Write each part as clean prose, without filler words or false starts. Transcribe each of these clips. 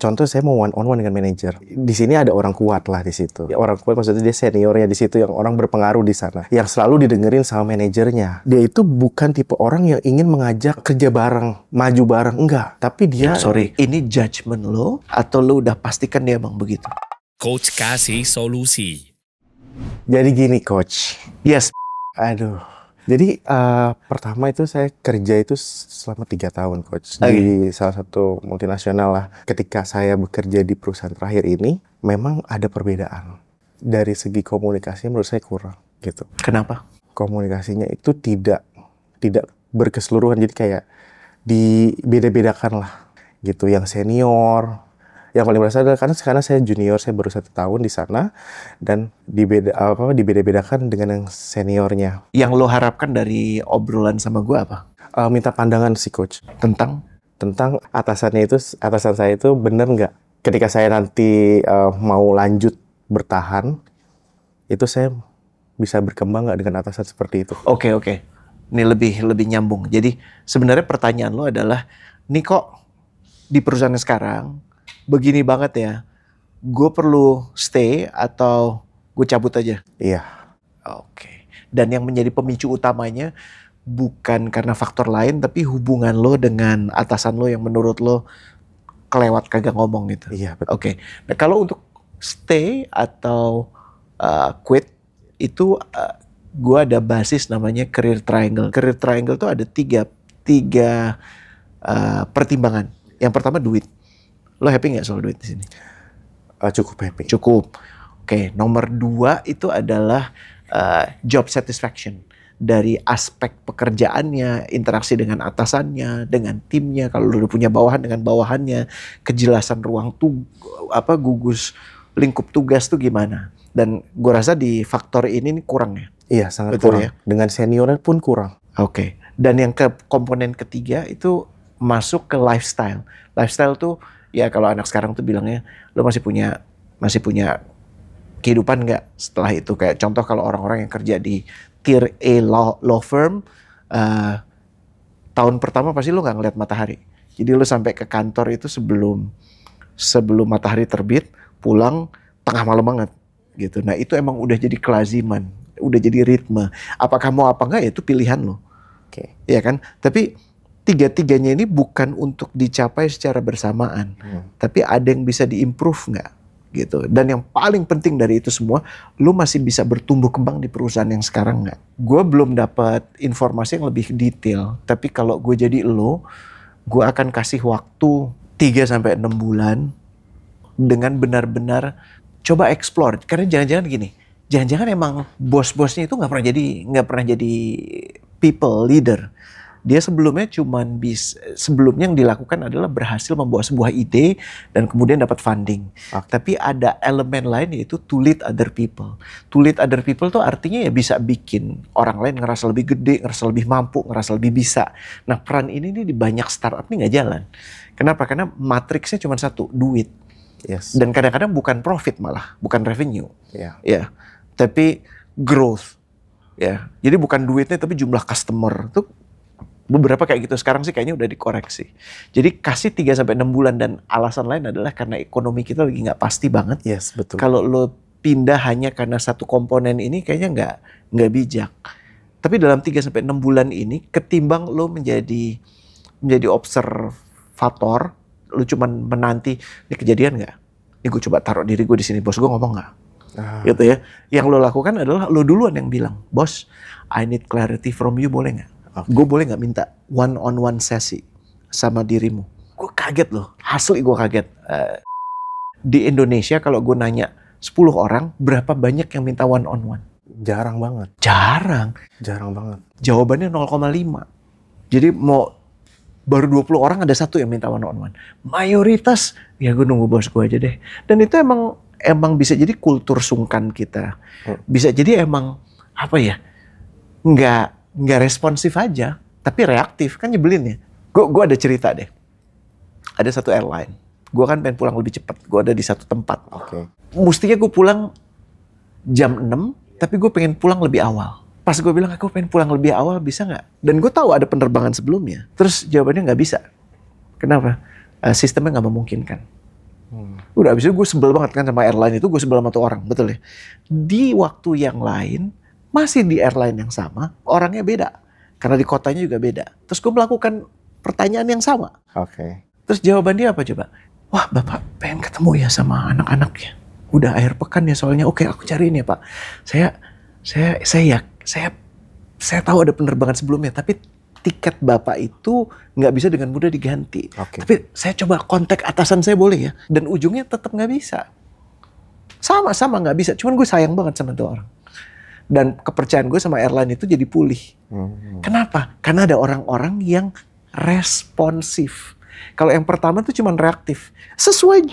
contoh saya mau one on one dengan manajer. Di sini ada orang kuat lah di situ. Ya, orang kuat maksudnya dia seniornya di situ, yang orang berpengaruh di sana, yang selalu didengerin sama manajernya. Dia itu bukan tipe orang yang ingin mengajak kerja bareng, maju bareng, enggak. Tapi dia ini judgement lo atau lo udah pastikan dia emang begitu? Coach kasih solusi. Jadi gini coach. Yes. Aduh. Jadi pertama itu saya kerja itu selama 3 tahun coach di salah satu multinasional lah. Ketika saya bekerja di perusahaan terakhir ini, memang ada perbedaan dari segi komunikasi menurut saya kurang gitu. Kenapa? Komunikasinya itu tidak berkeseluruhan, jadi kayak dibeda-bedakan lah gitu. Yang senior, yang paling berasa adalah karena saya junior, saya baru 1 tahun di sana, dan dibeda-bedakan dengan yang seniornya. Yang lo harapkan dari obrolan sama gue apa? Minta pandangan si coach tentang atasan saya itu bener nggak? Ketika saya nanti mau lanjut bertahan, itu saya bisa berkembang nggak dengan atasan seperti itu? Oke. Ini lebih nyambung. Jadi sebenarnya pertanyaan lo adalah, nih kok di perusahaan sekarang begini banget ya, gue perlu stay atau gue cabut aja? Iya. Oke. Dan yang menjadi pemicu utamanya bukan karena faktor lain, tapi hubungan lo dengan atasan lo yang menurut lo kelewat, kagak ngomong gitu. Iya, betul. Oke. Nah kalau untuk stay atau quit itu gue ada basis namanya career triangle. Career triangle itu ada tiga pertimbangan. Yang pertama duit. Lo happy nggak soal duit di sini? Cukup happy. Cukup. Oke. Nomor 2 itu adalah job satisfaction. Dari aspek pekerjaannya, interaksi dengan atasannya, dengan timnya, kalau lo punya bawahan dengan bawahannya, kejelasan ruang gugus lingkup tugas tuh gimana. Dan gue rasa di faktor ini kurang ya. Iya, sangat betul kurang. Ya? Dengan seniornya pun kurang. Oke. Dan yang komponen ketiga itu masuk ke lifestyle. Lifestyle tuh ya kalau anak sekarang tuh bilangnya, lo masih punya kehidupan nggak setelah itu. Kayak contoh kalau orang-orang yang kerja di tier A law firm, tahun pertama pasti lo nggak ngeliat matahari. Jadi lo sampai ke kantor itu sebelum matahari terbit, pulang tengah malam banget gitu. Nah itu emang udah jadi kelaziman, udah jadi ritme. Apakah mau apa enggak ya itu pilihan lo. Oke. Ya kan? Tapi tiga-tiganya ini bukan untuk dicapai secara bersamaan, tapi ada yang bisa diimprove nggak gitu. Dan yang paling penting dari itu semua, lu masih bisa bertumbuh kembang di perusahaan yang sekarang nggak? Gue belum dapat informasi yang lebih detail, tapi kalau gue jadi lo, gue akan kasih waktu 3-6 bulan dengan benar-benar coba explore. Karena jangan-jangan gini, jangan-jangan emang bos-bosnya itu nggak pernah jadi people leader. Dia sebelumnya sebelumnya yang dilakukan adalah berhasil membawa sebuah ide dan kemudian dapat funding. Tapi ada elemen lain yaitu to lead other people. To lead other people tuh artinya ya bisa bikin orang lain ngerasa lebih gede, ngerasa lebih mampu, ngerasa lebih bisa. Nah peran ini nih di banyak startup nih nggak jalan. Kenapa? Karena matriksnya cuma satu, duit. Yes. Dan kadang-kadang bukan profit malah, bukan revenue. Yeah. Ya, tapi growth. Ya, jadi bukan duitnya tapi jumlah customer tuh. Beberapa kayak gitu. Sekarang sih kayaknya udah dikoreksi. Jadi kasih 3-6 bulan, dan alasan lain adalah karena ekonomi kita lagi nggak pasti banget. Yes, betul. Kalau lo pindah hanya karena satu komponen ini kayaknya nggak bijak. Tapi dalam 3-6 bulan ini ketimbang lo menjadi observator, lo cuman menanti ini kejadian nggak? Ini gue coba taruh diri gue di sini, bos gue ngomong nggak? Gitu ya. Yang lo lakukan adalah lo duluan yang bilang, bos, I need clarity from you, boleh nggak? Gue boleh nggak minta one-on-one sesi sama dirimu? Gue kaget loh, asli gue kaget. Di Indonesia kalau gue nanya 10 orang, berapa banyak yang minta one-on-one? Jarang banget. Jarang banget. Jawabannya 0,5. Jadi baru 20 orang ada 1 yang minta one-on-one. Mayoritas, ya gue nunggu bos gue aja deh. Dan itu emang bisa jadi kultur sungkan kita. Bisa jadi emang, apa ya, nggak responsif aja, tapi reaktif, kan nyebelin ya. Gue ada cerita deh. Ada satu airline, gue kan pengen pulang lebih cepat. Gue ada di satu tempat. Mestinya gue pulang jam 6, tapi gue pengen pulang lebih awal. Pas gue bilang, aku pengen pulang lebih awal, bisa nggak? Dan gue tahu ada penerbangan sebelumnya. Terus jawabannya nggak bisa. Kenapa? Sistemnya nggak memungkinkan. Udah abis itu gue sebel banget kan sama airline itu, gue sebel sama tuh orang, betul ya. Di waktu yang lain, masih di airline yang sama, orangnya beda. Karena di kotanya juga beda. Terus gue melakukan pertanyaan yang sama. Oke. Terus jawaban dia apa coba? Wah, Bapak pengen ketemu ya sama anak-anaknya. Udah akhir pekan ya soalnya. Oke, aku cariin ya Pak. Saya tahu ada penerbangan sebelumnya, tapi tiket Bapak itu nggak bisa dengan mudah diganti. Oke. Tapi saya coba kontak atasan saya boleh ya? Dan ujungnya tetap nggak bisa. Sama-sama nggak bisa. Cuman gue sayang banget sama tuh orang. Dan kepercayaan gue sama airline itu jadi pulih. Kenapa? Karena ada orang-orang yang responsif. Kalau yang pertama tuh cuman reaktif.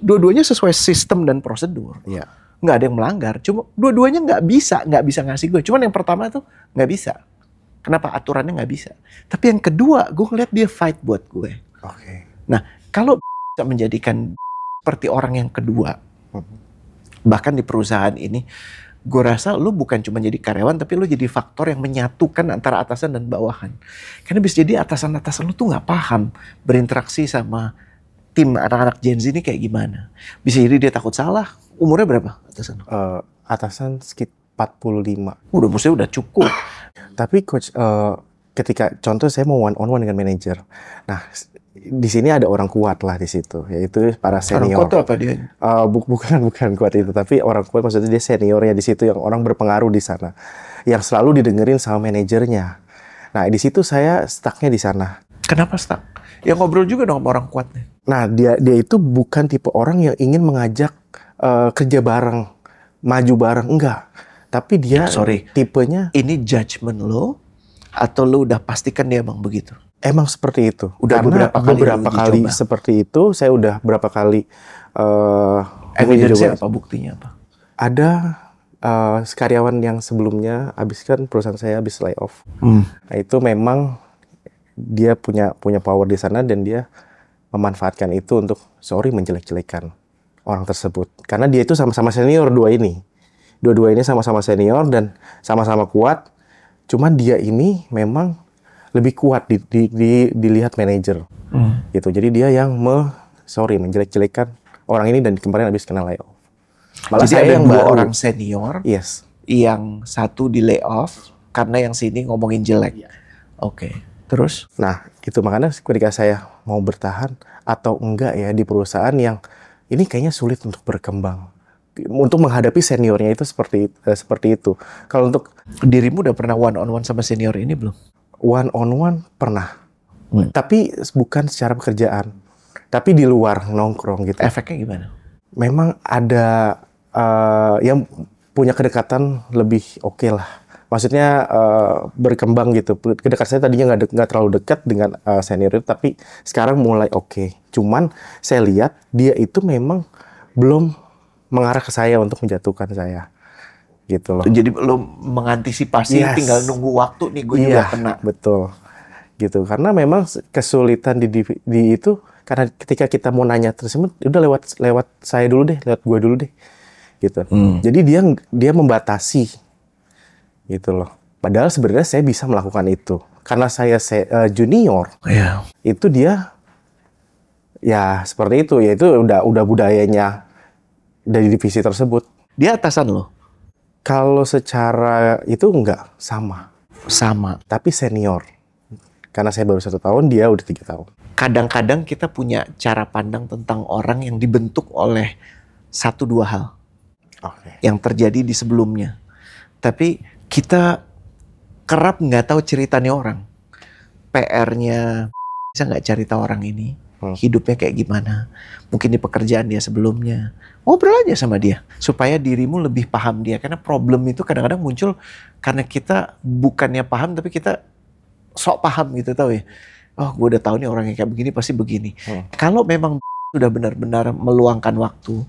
Dua-duanya sesuai sistem dan prosedur. Iya. Nggak ada yang melanggar. Cuma dua-duanya nggak bisa ngasih gue. Cuman yang pertama tuh nggak bisa. Kenapa? Aturannya nggak bisa. Tapi yang kedua, gue ngeliat dia fight buat gue. Oke. Nah, kalau bisa menjadikan seperti orang yang kedua, bahkan di perusahaan ini, gue rasa lu bukan cuma jadi karyawan, tapi lu jadi faktor yang menyatukan antara atasan dan bawahan. Karena bisa jadi atasan-atasan lu tuh nggak paham berinteraksi sama tim anak-anak Gen Z ini kayak gimana. Bisa jadi dia takut salah. Umurnya berapa atasan? Atasan sekitar 45. Maksudnya udah cukup. Tapi coach, ketika contoh saya mau one on one dengan manajer. Nah, di sini ada orang kuat lah di situ, yaitu para senior. Orang kuat tuh apa dia? Bukan kuat itu, tapi orang kuat maksudnya dia seniornya di situ yang orang berpengaruh di sana, yang selalu didengerin sama manajernya. Nah, di situ saya stucknya di sana. Kenapa stuck? Ya ngobrol juga dong sama orang kuat nih. Nah, dia itu bukan tipe orang yang ingin mengajak kerja bareng, maju bareng, enggak. Tapi dia tipenya. Ini judgement lo atau lo udah pastikan dia emang begitu? Emang seperti itu. Udah karena beberapa kali seperti itu, saya udah berapa kali. Evidence-nya apa? Buktinya apa? Ada karyawan yang sebelumnya perusahaan saya habis layoff. Nah, itu memang dia punya power di sana dan dia memanfaatkan itu untuk menjelek-jelekan orang tersebut. Karena dia itu sama-sama senior dua-dua ini sama-sama senior dan sama-sama kuat. Cuman dia ini memang lebih kuat dilihat manajer. Gitu. Jadi dia yang menjelek-jelekan orang ini dan kemarin habis kena layoff. Malah jadi ada yang dua orang senior. Yes. Yang satu di layoff karena yang sini ngomongin jelek. Oke. Terus? Nah, itu makanya ketika saya mau bertahan atau enggak ya di perusahaan yang ini kayaknya sulit untuk berkembang. Untuk menghadapi seniornya itu seperti itu. Kalau untuk dirimu udah pernah one on one sama senior ini belum? One on one pernah. Tapi bukan secara pekerjaan. Tapi di luar nongkrong gitu. Efeknya gimana? Memang ada yang punya kedekatan lebih oke lah. Maksudnya berkembang gitu. Kedekatan saya tadinya nggak terlalu dekat dengan senior itu, tapi sekarang mulai oke. Cuman saya lihat dia itu memang belum mengarah ke saya untuk menjatuhkan saya, gitu loh. Jadi lo mengantisipasi, tinggal nunggu waktu nih gue juga kena. Betul, gitu. Karena memang kesulitan di itu karena ketika kita mau nanya tersebut, udah lewat saya dulu deh, lewat gue dulu deh, gitu. Jadi dia membatasi, gitu loh. Padahal sebenarnya saya bisa melakukan itu karena saya junior. Itu dia ya seperti itu, ya itu udah budayanya dari divisi tersebut. Dia atasan lo? Kalau secara itu enggak, sama. Tapi senior. Karena saya baru 1 tahun, dia udah 3 tahun. Kadang-kadang kita punya cara pandang tentang orang yang dibentuk oleh 1-2 hal. Yang terjadi di sebelumnya. Tapi kita kerap nggak tahu ceritanya orang. PR-nya bisa nggak cari tahu orang ini. Hidupnya kayak gimana, mungkin di pekerjaan dia sebelumnya, ngobrol aja sama dia supaya dirimu lebih paham dia. Karena problem itu kadang-kadang muncul karena kita bukannya paham tapi kita sok paham gitu, tahu ya. Oh, gue udah tahu nih orangnya kayak begini pasti begini. Kalau memang sudah benar-benar meluangkan waktu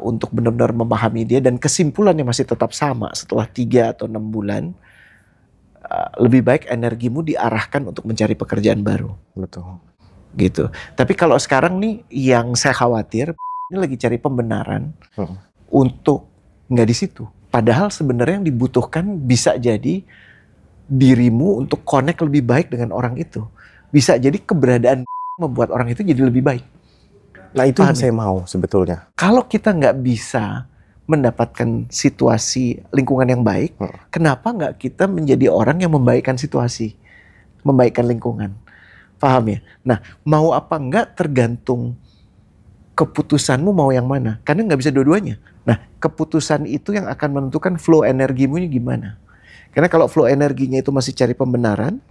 untuk benar-benar memahami dia dan kesimpulannya masih tetap sama setelah 3 atau 6 bulan, lebih baik energimu diarahkan untuk mencari pekerjaan baru. Betul. Gitu. Tapi kalau sekarang nih yang saya khawatir ini lagi cari pembenaran untuk nggak di situ. Padahal sebenarnya yang dibutuhkan bisa jadi dirimu untuk connect lebih baik dengan orang itu. Bisa jadi keberadaan membuat orang itu jadi lebih baik. Nah itu Paham yang saya mau sebetulnya. Kalau kita nggak bisa mendapatkan situasi lingkungan yang baik, kenapa nggak kita menjadi orang yang membaikkan situasi, membaikkan lingkungan? Paham ya? Nah, mau apa nggak tergantung keputusanmu mau yang mana. Karena nggak bisa dua-duanya. Nah, keputusan itu yang akan menentukan flow energimu ini gimana. Karena kalau flow energinya itu masih cari pembenaran,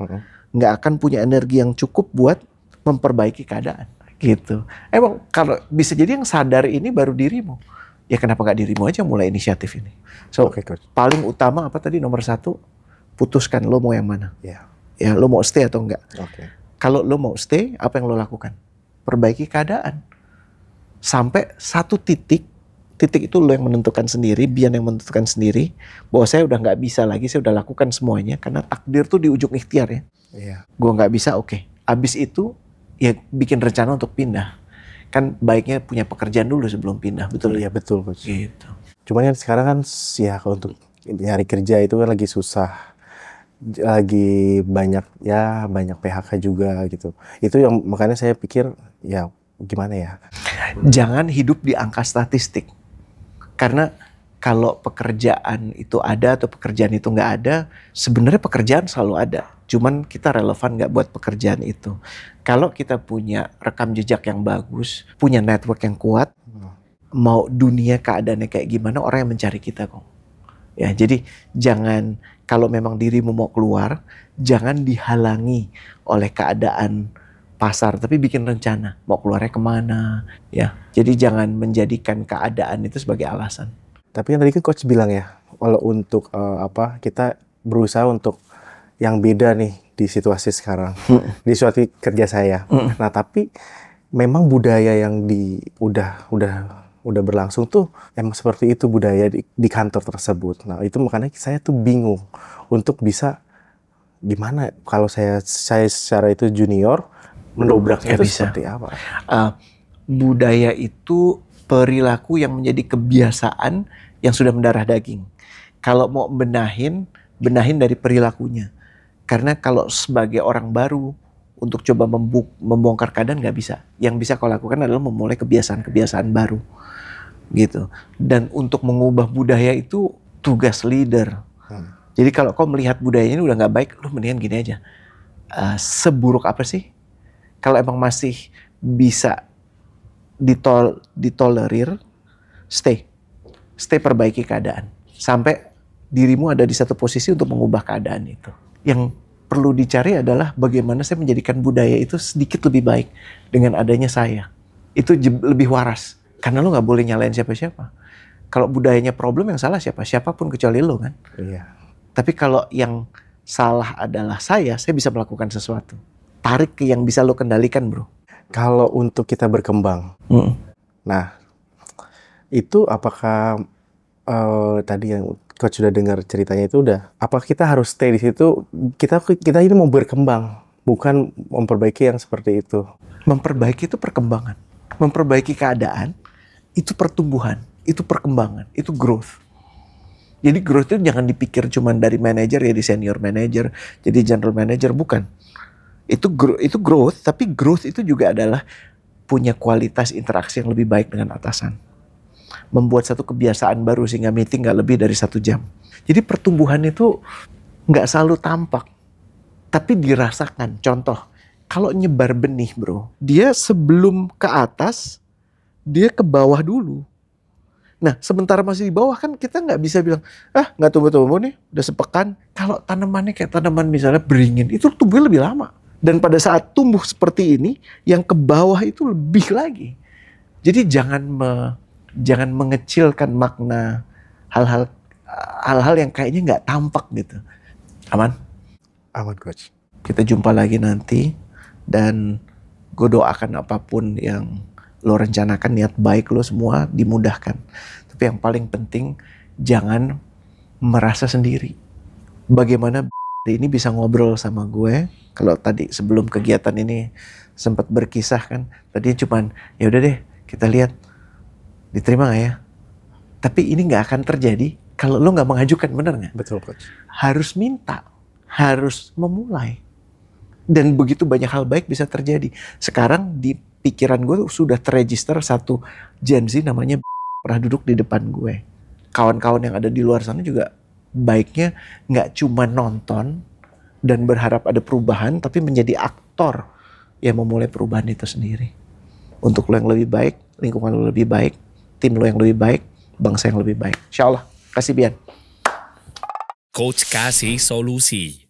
nggak akan punya energi yang cukup buat memperbaiki keadaan. Gitu. Emang kalau bisa jadi yang sadar ini baru dirimu. Ya kenapa nggak dirimu aja mulai inisiatif ini. So, paling utama apa tadi nomor 1, putuskan lo mau yang mana. Ya lo mau stay atau enggak. Kalau lo mau stay, apa yang lo lakukan? Perbaiki keadaan. Sampai satu titik itu lo yang menentukan sendiri, Bian yang menentukan sendiri, bahwa saya udah nggak bisa lagi, saya udah lakukan semuanya, karena takdir tuh di ujung ikhtiar ya. Gue nggak bisa, oke. Abis itu, ya bikin rencana untuk pindah. Kan baiknya punya pekerjaan dulu sebelum pindah, betul? Iya betul, Coach. Gitu. Cuman kan sekarang kan ya kalau untuk nyari kerja itu kan lagi susah. Lagi banyak PHK juga gitu. Itu yang makanya saya pikir ya gimana ya. Jangan hidup di angka statistik. Karena kalau pekerjaan itu ada atau pekerjaan itu nggak ada, sebenarnya pekerjaan selalu ada. Cuman kita relevan nggak buat pekerjaan itu. Kalau kita punya rekam jejak yang bagus, punya network yang kuat, mau dunia keadaannya kayak gimana, orang yang mencari kita kok. Ya, jadi jangan, kalau memang dirimu mau keluar, jangan dihalangi oleh keadaan pasar, tapi bikin rencana mau keluarnya kemana. Ya, jadi jangan menjadikan keadaan itu sebagai alasan. Tapi kan tadi kan Coach bilang ya, kalau untuk kita berusaha untuk yang beda nih di situasi sekarang, di situasi kerja saya. Nah tapi memang budaya yang udah berlangsung tuh emang seperti itu budaya di kantor tersebut. Nah itu makanya saya tuh bingung untuk bisa gimana kalau saya secara itu junior mendobraknya itu seperti apa? Budaya itu perilaku yang menjadi kebiasaan yang sudah mendarah daging. Kalau mau benahin dari perilakunya. Karena kalau sebagai orang baru untuk coba membongkar keadaan nggak bisa. Yang bisa kau lakukan adalah memulai kebiasaan-kebiasaan baru, gitu. Dan untuk mengubah budaya itu tugas leader. Jadi kalau kau melihat budayanya ini udah nggak baik, lu mendingan gini aja. Seburuk apa sih? Kalau emang masih bisa ditolerir, stay perbaiki keadaan sampai dirimu ada di satu posisi untuk mengubah keadaan itu. Yang perlu dicari adalah bagaimana saya menjadikan budaya itu sedikit lebih baik dengan adanya saya. Itu lebih waras. Karena lo nggak boleh nyalain siapa-siapa. Kalau budayanya problem, yang salah siapa? Siapapun kecuali lo kan. Iya. Tapi kalau yang salah adalah saya bisa melakukan sesuatu. Tarik ke yang bisa lo kendalikan, bro. Kalau untuk kita berkembang, nah itu apakah tadi yang Coach sudah dengar ceritanya itu apa kita harus stay di situ? Kita ini mau berkembang, bukan memperbaiki yang seperti itu. Memperbaiki itu perkembangan. Memperbaiki keadaan itu pertumbuhan, itu perkembangan, itu growth. Jadi growth itu jangan dipikir cuma dari manajer ya di senior manager, jadi general manager, bukan. Itu growth, tapi growth itu juga adalah punya kualitas interaksi yang lebih baik dengan atasan. Membuat satu kebiasaan baru sehingga meeting gak lebih dari 1 jam. Jadi pertumbuhan itu gak selalu tampak, tapi dirasakan. Contoh, kalau nyebar benih bro, dia sebelum ke atas, dia ke bawah dulu. Nah sementara masih di bawah kan kita gak bisa bilang, gak tumbuh-tumbuh nih, udah sepekan. Kalau tanamannya kayak tanaman misalnya beringin, itu tumbuhnya lebih lama. Dan pada saat tumbuh seperti ini, yang ke bawah itu lebih lagi. Jadi jangan mengecilkan makna hal-hal yang kayaknya nggak tampak gitu. Aman? Aman, Coach. Kita jumpa lagi nanti dan gue doakan apapun yang lo rencanakan, niat baik lo semua dimudahkan. Tapi yang paling penting jangan merasa sendiri. Bagaimana ini bisa ngobrol sama gue? Kalau tadi sebelum kegiatan ini sempat berkisah kan, tadinya cuman ya udah deh kita lihat diterima gak ya? Tapi ini gak akan terjadi kalau lo gak mengajukan, bener gak? Betul, Coach. Harus minta, harus memulai. Dan begitu banyak hal baik bisa terjadi. Sekarang di pikiran gue sudah terregister satu Gen Z namanya pernah duduk di depan gue. Kawan-kawan yang ada di luar sana juga baiknya nggak cuma nonton dan berharap ada perubahan, tapi menjadi aktor yang memulai perubahan itu sendiri. Untuk lo yang lebih baik, lingkungan lo lebih baik, tim lo yang lebih baik, bangsa yang lebih baik. Insya Allah. Kasih Bian. Coach Kasih Solusi.